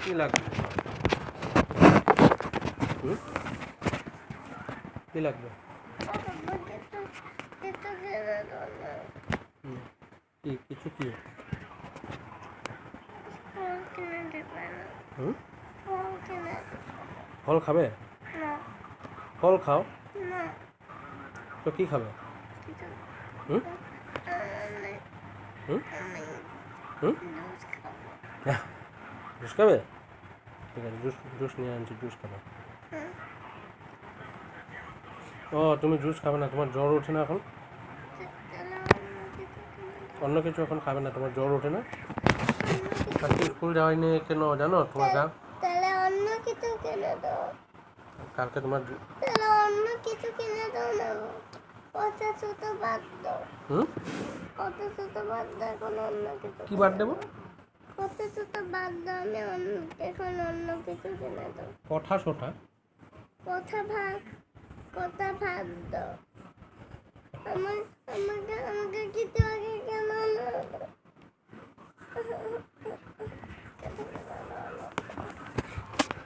কি লাগবে? কি লাগবে? কি কিছু কি? ফল খাবে? ফল খাও। তো কি খাবে? জুস খাবে? ঠিক আছে, জুস নিয়ে আনছি, জুস খাবে। ও তুমি জুস খাবে না, তোমার জ্বর ওঠে না এখন? অন্য কিছু এখন খাবে না, তোমার জ্বর ওঠে না? আজকে স্কুল যাওয়াইনি কেন জানো? তোমার তাহলে অন্য কিছু কিনে দাও। কালকে তোমার তাহলে অন্য কিছু কিনে দাও না। কথা ছোট বাদ দাও। কথা ছোট বাদ দাও, এখন অন্য কিছু। কি বাদ দেবো? কথা ছোট বাদ দাও, আমি এখন অন্য কিছু কিনে দাও। কথা ছোটা? কথা ভাগ দাও। আমাকে কিছু